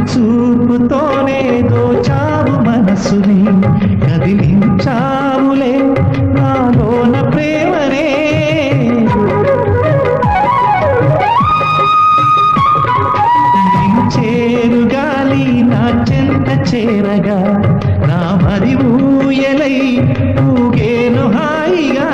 చూపుతోనే దోచావు మనసుని కదిలించావులే నాలోన ప్రేమనే చేరుగాలి నా చెంత చేరగా నా మరి ఊయలై ఊగేను హాయిగా